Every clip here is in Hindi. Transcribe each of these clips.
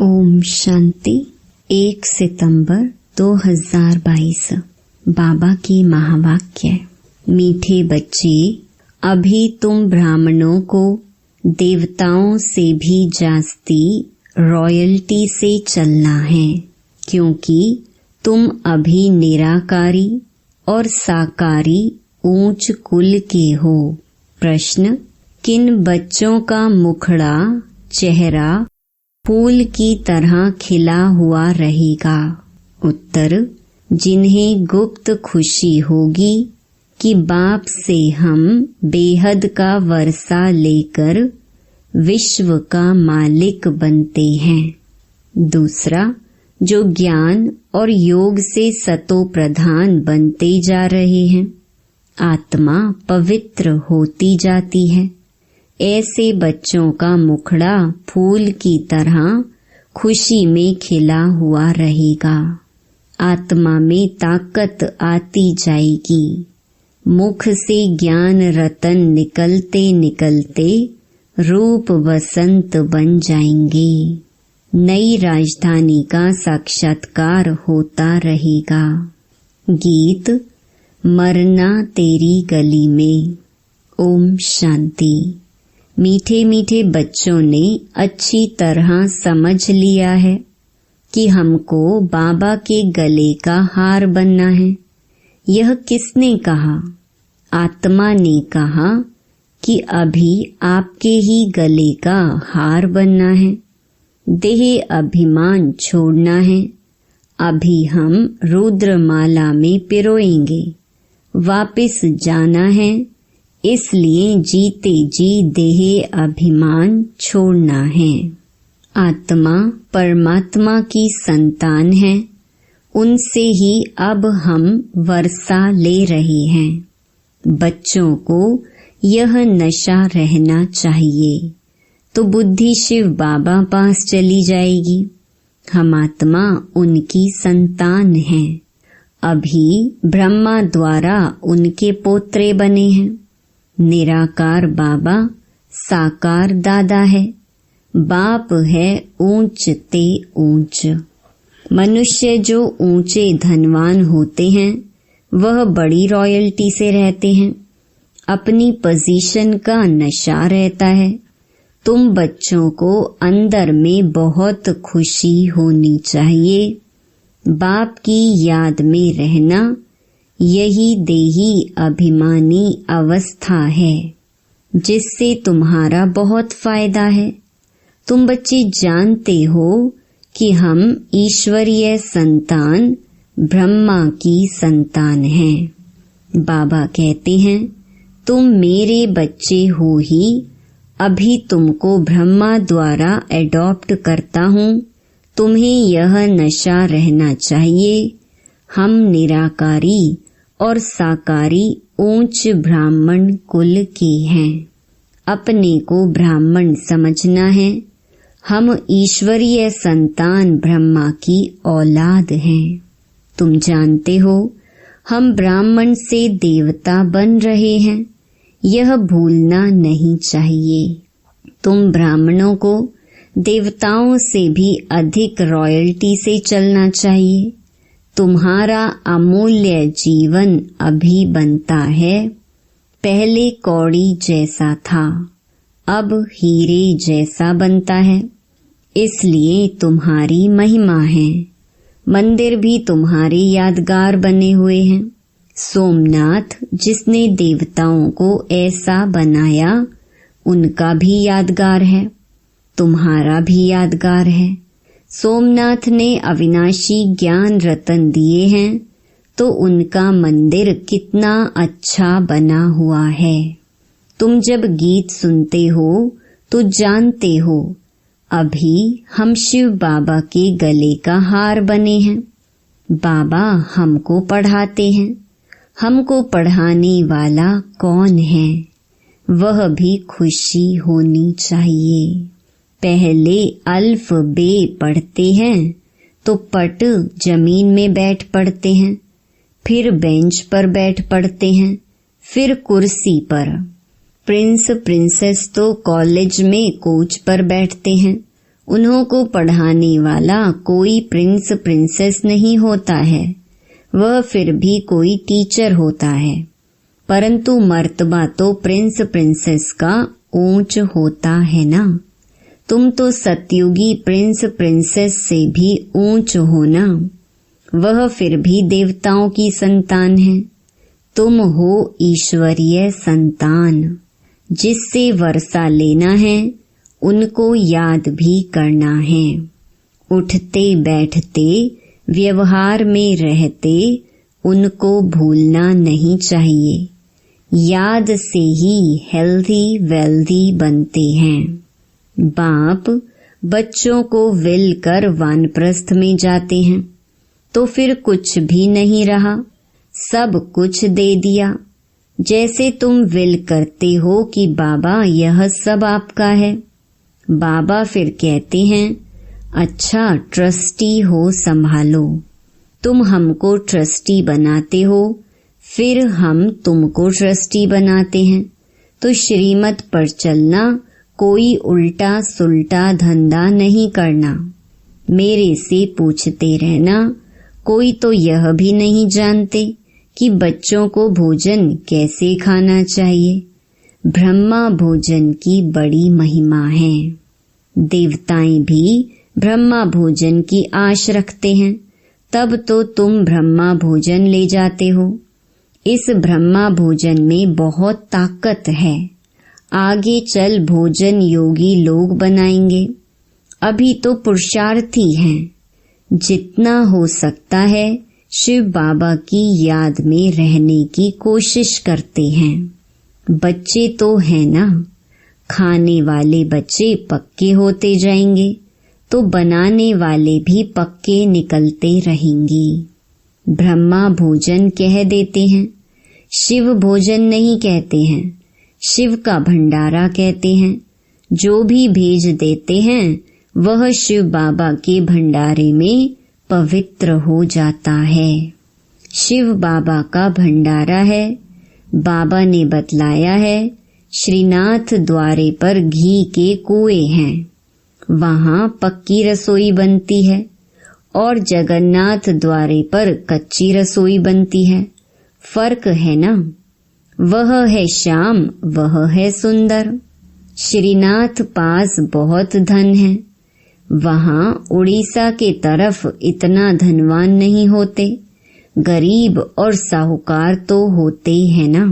ओम शांति। 1 सितंबर 2022। बाबा की महावाक्य। मीठे बच्चे, अभी तुम ब्राह्मणों को देवताओं से भी जास्ती रॉयल्टी से चलना है, क्योंकि तुम अभी निराकारी और साकारी ऊंच कुल के हो। प्रश्न: किन बच्चों का मुखड़ा चेहरा फूल की तरह खिला हुआ रहेगा? उत्तर: जिन्हें गुप्त खुशी होगी कि बाप से हम बेहद का वर्षा लेकर विश्व का मालिक बनते हैं। दूसरा, जो ज्ञान और योग से सतो प्रधान बनते जा रहे हैं, आत्मा पवित्र होती जाती है। ऐसे बच्चों का मुखड़ा फूल की तरह खुशी में खिला हुआ रहेगा। आत्मा में ताकत आती जाएगी। मुख से ज्ञान रतन निकलते निकलते रूप वसंत बन जाएंगे। नई राजधानी का साक्षात्कार होता रहेगा। गीत: मरना तेरी गली में। ओम शांति। मीठे मीठे बच्चों ने अच्छी तरह समझ लिया है कि हमको बाबा के गले का हार बनना है। यह किसने कहा? आत्मा ने कहा कि अभी आपके ही गले का हार बनना है। देह अभिमान छोड़ना है। अभी हम रुद्रमाला में पिरोएंगे। वापस जाना है, इसलिए जीते जी देह अभिमान छोड़ना है। आत्मा परमात्मा की संतान है। उनसे ही अब हम वर्षा ले रहे हैं। बच्चों को यह नशा रहना चाहिए, तो बुद्धि शिव बाबा पास चली जाएगी। हम आत्मा उनकी संतान हैं। अभी ब्रह्मा द्वारा उनके पोत्रे बने हैं। निराकार बाबा साकार दादा है। बाप है ऊंच ते ऊंच। मनुष्य जो ऊंचे धनवान होते हैं, वह बड़ी रॉयल्टी से रहते हैं। अपनी पोजीशन का नशा रहता है। तुम बच्चों को अंदर में बहुत खुशी होनी चाहिए। बाप की याद में रहना, यही देही अभिमानी अवस्था है, जिससे तुम्हारा बहुत फायदा है। तुम बच्चे जानते हो कि हम ईश्वरीय संतान ब्रह्मा की संतान हैं। बाबा कहते हैं, तुम मेरे बच्चे हो ही। अभी तुमको ब्रह्मा द्वारा एडॉप्ट करता हूँ। तुम्हें यह नशा रहना चाहिए। हम निराकारी और साकारी ऊंच ब्राह्मण कुल के हैं। अपने को ब्राह्मण समझना है। हम ईश्वरीय संतान ब्रह्मा की औलाद हैं। तुम जानते हो, हम ब्राह्मण से देवता बन रहे हैं। यह भूलना नहीं चाहिए। तुम ब्राह्मणों को देवताओं से भी अधिक रॉयल्टी से चलना चाहिए। तुम्हारा अमूल्य जीवन अभी बनता है। पहले कौड़ी जैसा था, अब हीरे जैसा बनता है। इसलिए तुम्हारी महिमा है। मंदिर भी तुम्हारे यादगार बने हुए हैं। सोमनाथ, जिसने देवताओं को ऐसा बनाया, उनका भी यादगार है। तुम्हारा भी यादगार है। सोमनाथ ने अविनाशी ज्ञान रतन दिए हैं, तो उनका मंदिर कितना अच्छा बना हुआ है। तुम जब गीत सुनते हो तो जानते हो, अभी हम शिव बाबा के गले का हार बने हैं। बाबा हमको पढ़ाते हैं। हमको पढ़ाने वाला कौन है? वह भी खुशी होनी चाहिए। पहले अल्फ बे पढ़ते हैं तो पट जमीन में बैठ पढ़ते हैं, फिर बेंच पर बैठ पढ़ते हैं, फिर कुर्सी पर। प्रिंस प्रिंसेस तो कॉलेज में कोच पर बैठते हैं, उन्हों को पढ़ाने वाला कोई प्रिंस प्रिंसेस नहीं होता है, वह फिर भी कोई टीचर होता है, परंतु मर्तबा तो प्रिंस प्रिंसेस का ऊंच होता है ना। तुम तो सतयुगी प्रिंस प्रिंसेस से भी ऊंच हो ना, वह फिर भी देवताओं की संतान है। तुम हो ईश्वरीय संतान। जिससे वर्षा लेना है उनको याद भी करना है। उठते बैठते व्यवहार में रहते उनको भूलना नहीं चाहिए। याद से ही हेल्दी वेल्दी बनते हैं। बाप बच्चों को विल कर वानप्रस्थ में जाते हैं तो फिर कुछ भी नहीं रहा, सब कुछ दे दिया। जैसे तुम विल करते हो कि बाबा यह सब आपका है, बाबा फिर कहते हैं अच्छा ट्रस्टी हो, संभालो। तुम हमको ट्रस्टी बनाते हो, फिर हम तुमको ट्रस्टी बनाते हैं। तो श्रीमत पर चलना, कोई उल्टा सुल्टा धंधा नहीं करना। मेरे से पूछते रहना। कोई तो यह भी नहीं जानते कि बच्चों को भोजन कैसे खाना चाहिए। ब्रह्मा भोजन की बड़ी महिमा है। देवताएं भी ब्रह्मा भोजन की आश रखते हैं, तब तो तुम ब्रह्मा भोजन ले जाते हो। इस ब्रह्मा भोजन में बहुत ताकत है। आगे चल भोजन योगी लोग बनाएंगे, अभी तो पुरुषार्थी हैं। जितना हो सकता है शिव बाबा की याद में रहने की कोशिश करते हैं। बच्चे तो है ना, खाने वाले बच्चे पक्के होते जाएंगे तो बनाने वाले भी पक्के निकलते रहेंगे। ब्रह्मा भोजन कह देते हैं, शिव भोजन नहीं कहते हैं, शिव का भंडारा कहते हैं। जो भी भेज देते हैं वह शिव बाबा के भंडारे में पवित्र हो जाता है। शिव बाबा का भंडारा है। बाबा ने बतलाया है श्रीनाथ द्वारे पर घी के कुएं हैं, वहाँ पक्की रसोई बनती है, और जगन्नाथ द्वारे पर कच्ची रसोई बनती है। फर्क है ना। वह है श्याम, वह है सुंदर। श्रीनाथ पास बहुत धन है, वहाँ उड़ीसा के तरफ इतना धनवान नहीं होते। गरीब और साहूकार तो होते हैं ना।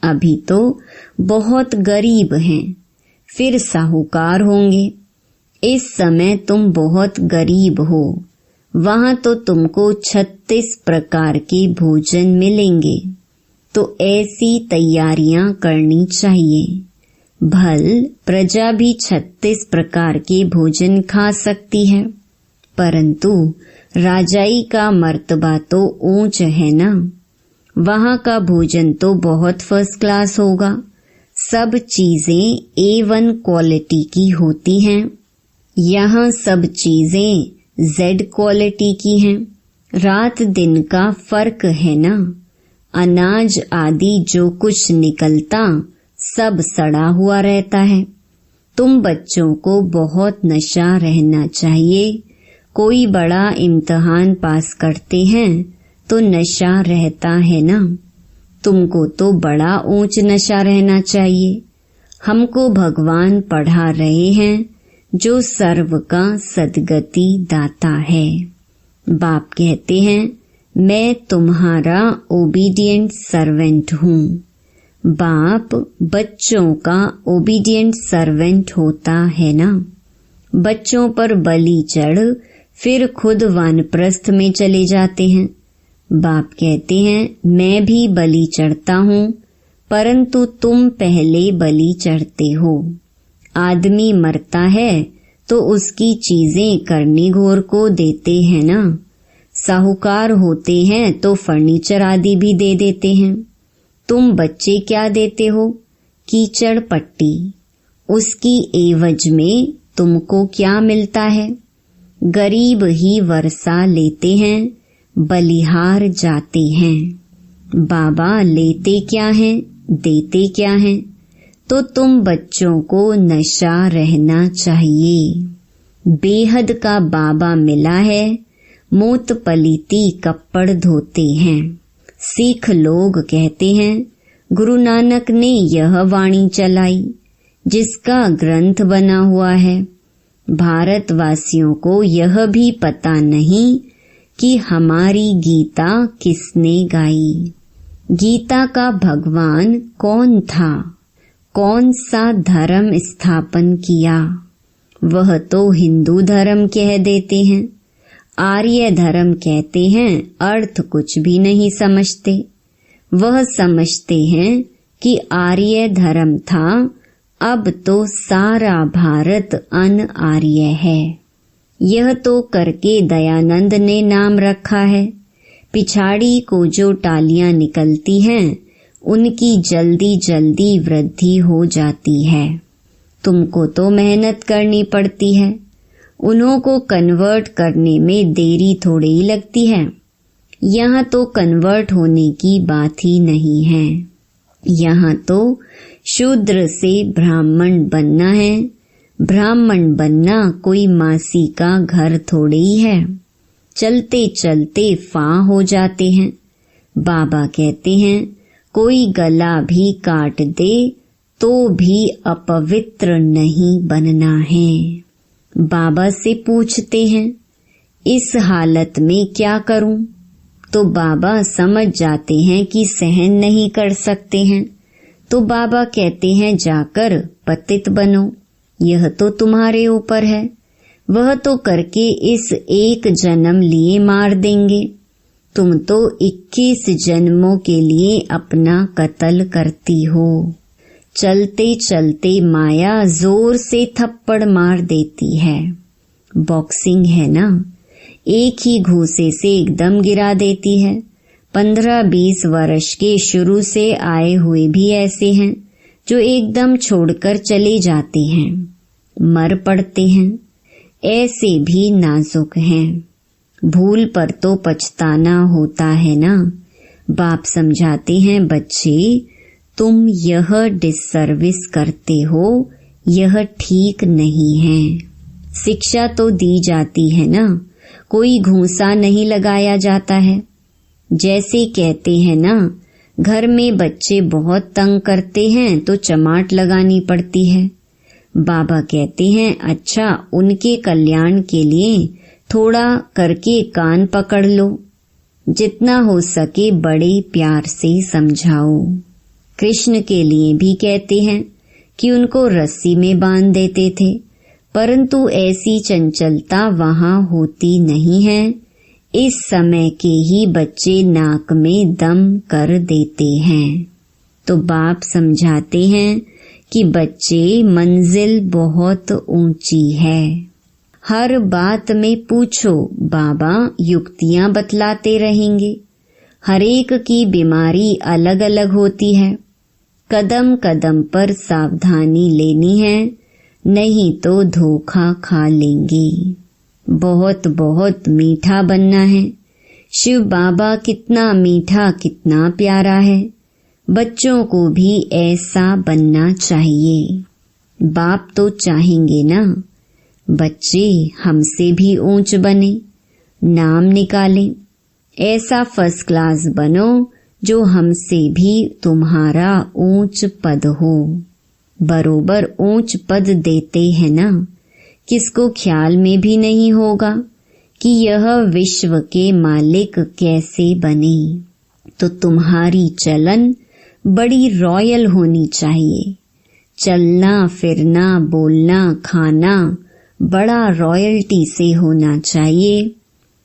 अभी तो बहुत गरीब हैं, फिर साहूकार होंगे। इस समय तुम बहुत गरीब हो, वहाँ तो तुमको 36 प्रकार के भोजन मिलेंगे। तो ऐसी तैयारियां करनी चाहिए। भल प्रजा भी 36 प्रकार के भोजन खा सकती है, परंतु राजाई का मर्तबा तो ऊंच है ना। वहाँ का भोजन तो बहुत फर्स्ट क्लास होगा। सब चीजें A1 क्वालिटी की होती हैं। यहाँ सब चीजें Z क्वालिटी की हैं। रात दिन का फर्क है ना। अनाज आदि जो कुछ निकलता सब सड़ा हुआ रहता है। तुम बच्चों को बहुत नशा रहना चाहिए। कोई बड़ा इम्तिहान पास करते हैं तो नशा रहता है ना। तुमको तो बड़ा ऊंच नशा रहना चाहिए। हमको भगवान पढ़ा रहे हैं जो सर्व का सद्गति दाता है। बाप कहते हैं मैं तुम्हारा ओबीडिएंट सर्वेंट हूँ। बाप बच्चों का ओबीडिएंट सर्वेंट होता है ना। बच्चों पर बलि चढ़ फिर खुद वानप्रस्थ में चले जाते हैं। बाप कहते हैं मैं भी बलि चढ़ता हूँ, परंतु तुम पहले बलि चढ़ते हो। आदमी मरता है तो उसकी चीजें कर्णिघोर को देते हैं ना। साहूकार होते हैं तो फर्नीचर आदि भी दे देते हैं। तुम बच्चे क्या देते हो? कीचड़ पट्टी। उसकी एवज में तुमको क्या मिलता है? गरीब ही वर्षा लेते हैं, बलिहार जाते हैं। बाबा लेते क्या हैं, देते क्या हैं? तो तुम बच्चों को नशा रहना चाहिए। बेहद का बाबा मिला है, मोत पलीती कपड़ धोते हैं। सिख लोग कहते हैं गुरु नानक ने यह वाणी चलाई जिसका ग्रंथ बना हुआ है। भारतवासियों को यह भी पता नहीं कि हमारी गीता किसने गाई। गीता का भगवान कौन था, कौन सा धर्म स्थापन किया। वह तो हिंदू धर्म कह देते हैं, आर्य धर्म कहते हैं, अर्थ कुछ भी नहीं समझते। वह समझते हैं कि आर्य धर्म था, अब तो सारा भारत अन आर्य है। यह तो करके दयानंद ने नाम रखा है। पिछाड़ी को जो टालियां निकलती हैं उनकी जल्दी जल्दी वृद्धि हो जाती है। तुमको तो मेहनत करनी पड़ती है, उन्हों को कन्वर्ट करने में देरी थोड़ी ही लगती है। यहाँ तो कन्वर्ट होने की बात ही नहीं है। यहाँ तो शूद्र से ब्राह्मण बनना है। ब्राह्मण बनना कोई मासी का घर थोड़ी ही है। चलते चलते फां हो जाते हैं। बाबा कहते हैं कोई गला भी काट दे तो भी अपवित्र नहीं बनना है। बाबा से पूछते हैं इस हालत में क्या करूं? तो बाबा समझ जाते हैं कि सहन नहीं कर सकते हैं। तो बाबा कहते हैं जाकर पतित बनो, यह तो तुम्हारे ऊपर है। वह तो करके इस एक जन्म लिए मार देंगे। तुम तो 21 जन्मों के लिए अपना कत्ल करती हो। चलते चलते माया जोर से थप्पड़ मार देती है। बॉक्सिंग है ना, एक ही घूसे से एकदम गिरा देती है। 15-20 वर्ष के शुरू से आए हुए भी ऐसे हैं जो एकदम छोड़कर चले जाते हैं, मर पड़ते हैं। ऐसे भी नाजुक हैं। भूल पर तो पछताना होता है ना। बाप समझाते हैं बच्चे तुम यह डिससर्विस करते हो, यह ठीक नहीं है। शिक्षा तो दी जाती है ना, कोई घूंसा नहीं लगाया जाता है। जैसे कहते हैं ना, घर में बच्चे बहुत तंग करते हैं तो चमाट लगानी पड़ती है। बाबा कहते हैं अच्छा उनके कल्याण के लिए थोड़ा करके कान पकड़ लो। जितना हो सके बड़े प्यार से समझाओ। कृष्ण के लिए भी कहते हैं कि उनको रस्सी में बांध देते थे, परंतु ऐसी चंचलता वहाँ होती नहीं है। इस समय के ही बच्चे नाक में दम कर देते हैं। तो बाप समझाते हैं कि बच्चे मंजिल बहुत ऊंची है। हर बात में पूछो, बाबा युक्तियां बतलाते रहेंगे। हर एक की बीमारी अलग अलग होती है। कदम कदम पर सावधानी लेनी है, नहीं तो धोखा खा लेंगे। बहुत बहुत मीठा बनना है। शिव बाबा कितना मीठा, कितना प्यारा है। बच्चों को भी ऐसा बनना चाहिए। बाप तो चाहेंगे ना बच्चे हमसे भी ऊंच बने, नाम निकालें। ऐसा फर्स्ट क्लास बनो जो हमसे भी तुम्हारा ऊंच पद हो। बरोबर ऊंच पद देते हैं ना, किसको ख्याल में भी नहीं होगा कि यह विश्व के मालिक कैसे बने। तो तुम्हारी चलन बड़ी रॉयल होनी चाहिए। चलना फिरना बोलना खाना बड़ा रॉयल्टी से होना चाहिए।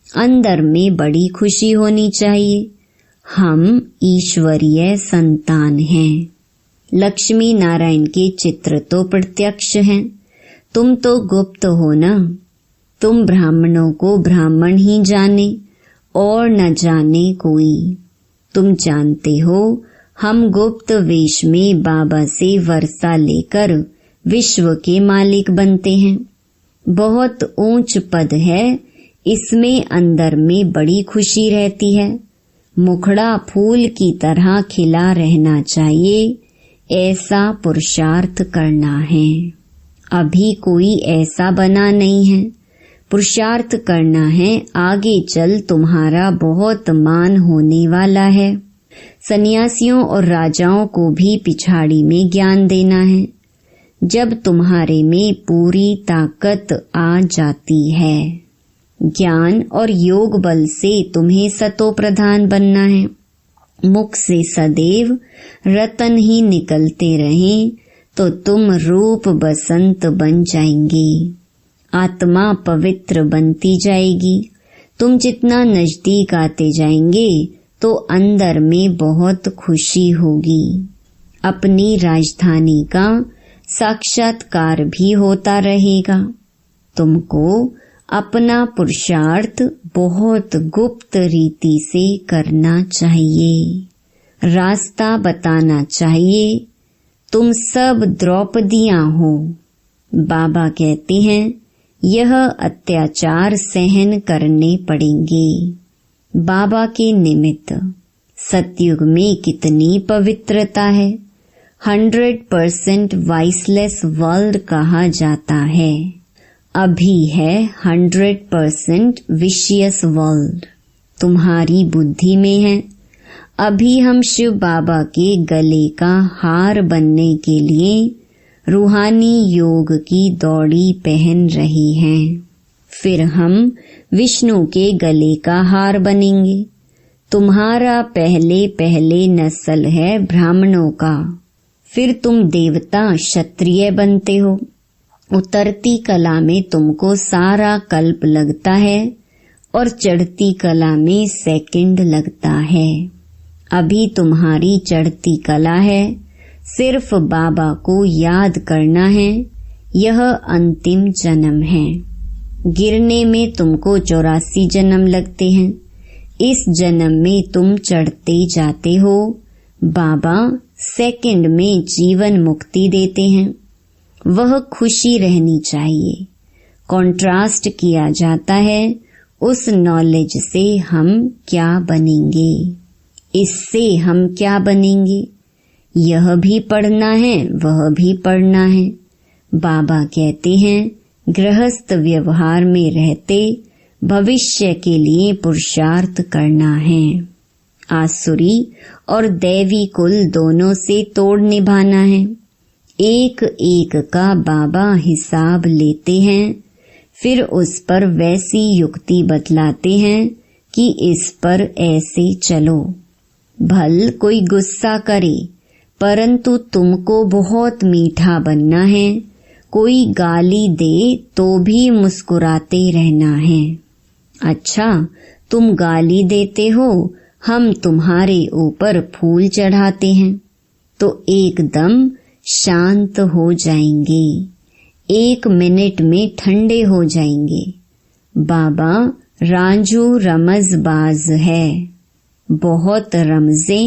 अंदर में बड़ी खुशी होनी चाहिए। हम ईश्वरीय संतान हैं। लक्ष्मी नारायण के चित्र तो प्रत्यक्ष हैं। तुम तो गुप्त हो ना। तुम ब्राह्मणों को ब्राह्मण ही जाने और न जाने कोई। तुम जानते हो हम गुप्त वेश में बाबा से वर्षा लेकर विश्व के मालिक बनते हैं। बहुत ऊंच पद है, इसमें अंदर में बड़ी खुशी रहती है। मुखड़ा फूल की तरह खिला रहना चाहिए, ऐसा पुरुषार्थ करना है। अभी कोई ऐसा बना नहीं है। पुरुषार्थ करना है, आगे चल तुम्हारा बहुत मान होने वाला है। सन्यासियों और राजाओं को भी पिछाड़ी में ज्ञान देना है। जब तुम्हारे में पूरी ताकत आ जाती है, ज्ञान और योग बल से तुम्हें सतो प्रधान बनना है। मुख से सदैव रतन ही निकलते रहें तो तुम रूप बसंत बन जाएंगे। आत्मा पवित्र बनती जाएगी। तुम जितना नजदीक आते जाएंगे तो अंदर में बहुत खुशी होगी। अपनी राजधानी का साक्षात्कार भी होता रहेगा। तुमको अपना पुरुषार्थ बहुत गुप्त रीति से करना चाहिए। रास्ता बताना चाहिए। तुम सब द्रौपदियां हो। बाबा कहते हैं यह अत्याचार सहन करने पड़ेंगे। बाबा के निमित्त सतयुग में कितनी पवित्रता है। 100% वाइसलेस वर्ल्ड कहा जाता है। अभी है 100% विशियस वर्ल्ड। तुम्हारी बुद्धि में है। अभी हम शिव बाबा के गले का हार बनने के लिए रूहानी योग की दौड़ी पहन रही हैं। फिर हम विष्णु के गले का हार बनेंगे। तुम्हारा पहले पहले नस्ल है ब्राह्मणों का। फिर तुम देवता क्षत्रिय बनते हो। उतरती कला में तुमको सारा कल्प लगता है और चढ़ती कला में सेकंड लगता है। अभी तुम्हारी चढ़ती कला है। सिर्फ बाबा को याद करना है। यह अंतिम जन्म है। गिरने में तुमको 84 जन्म लगते हैं। इस जन्म में तुम चढ़ते जाते हो। बाबा सेकंड में जीवन मुक्ति देते हैं। वह खुशी रहनी चाहिए। कॉन्ट्रास्ट किया जाता है उस नॉलेज से हम क्या बनेंगे, इससे हम क्या बनेंगे। यह भी पढ़ना है, वह भी पढ़ना है। बाबा कहते हैं गृहस्थ व्यवहार में रहते भविष्य के लिए पुरुषार्थ करना है। आसुरी और दैवी कुल दोनों से तोड़ निभाना है। एक एक का बाबा हिसाब लेते हैं। फिर उस पर वैसी युक्ति बतलाते हैं कि इस पर ऐसे चलो। भल कोई गुस्सा करे, परंतु तुमको बहुत मीठा बनना है। कोई गाली दे तो भी मुस्कुराते रहना है। अच्छा, तुम गाली देते हो, हम तुम्हारे ऊपर फूल चढ़ाते हैं तो एकदम शांत हो जाएंगे। 1 मिनट में ठंडे हो जाएंगे। बाबा रांझू रमजबाज है। बहुत रमजे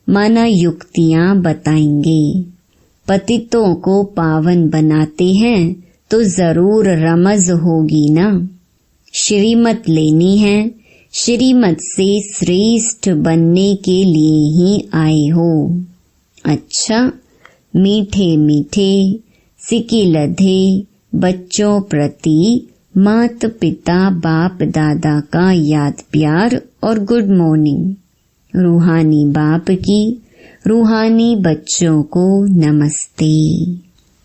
माना युक्तियां बताएंगे। पतितों को पावन बनाते हैं तो जरूर रमज होगी ना। श्रीमत लेनी है। श्रीमत से श्रेष्ठ बनने के लिए ही आए हो। अच्छा, मीठे मीठे सिकिलधे बच्चों प्रति माता पिता बाप दादा का याद प्यार और गुड मॉर्निंग। रूहानी बाप की रूहानी बच्चों को नमस्ते।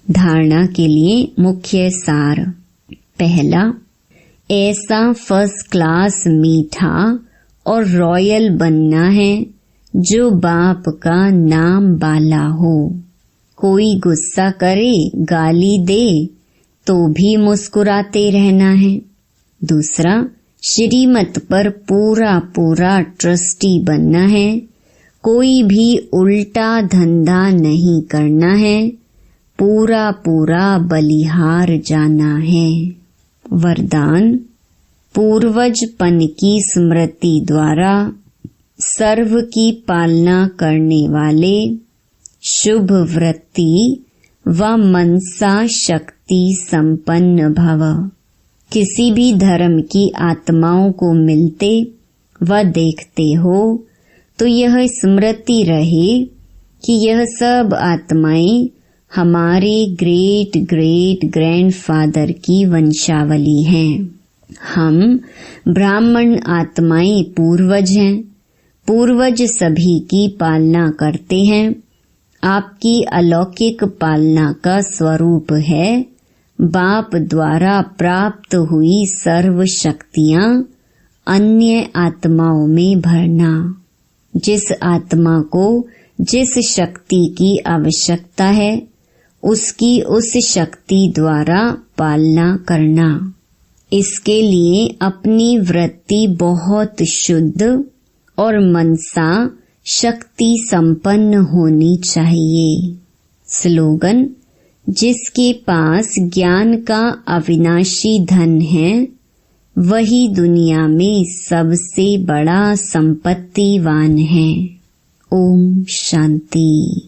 धारणा के लिए मुख्य सार। पहला, ऐसा फर्स्ट क्लास मीठा और रॉयल बनना है जो बाप का नाम बाला हो। कोई गुस्सा करे, गाली दे तो भी मुस्कुराते रहना है। दूसरा, श्रीमत पर पूरा पूरा ट्रस्टी बनना है। कोई भी उल्टा धंधा नहीं करना है। पूरा पूरा बलिहार जाना है। वरदान, पूर्वजपन की स्मृति द्वारा सर्व की पालना करने वाले शुभ वृत्ति व मनसा शक्ति संपन्न भव। किसी भी धर्म की आत्माओं को मिलते व देखते हो तो यह स्मृति रहे कि यह सब आत्माएं हमारे ग्रेट ग्रेट ग्रैंडफादर की वंशावली हैं। हम ब्राह्मण आत्माएं पूर्वज हैं। पूर्वज सभी की पालना करते हैं। आपकी अलौकिक पालना का स्वरूप है बाप द्वारा प्राप्त हुई सर्व शक्तियां अन्य आत्माओं में भरना। जिस आत्मा को जिस शक्ति की आवश्यकता है उसकी उस शक्ति द्वारा पालना करना। इसके लिए अपनी वृत्ति बहुत शुद्ध और मनसा शक्ति संपन्न होनी चाहिए। स्लोगन: जिसके पास ज्ञान का अविनाशी धन है वही दुनिया में सबसे बड़ा संपत्तिवान है। ओम शांति।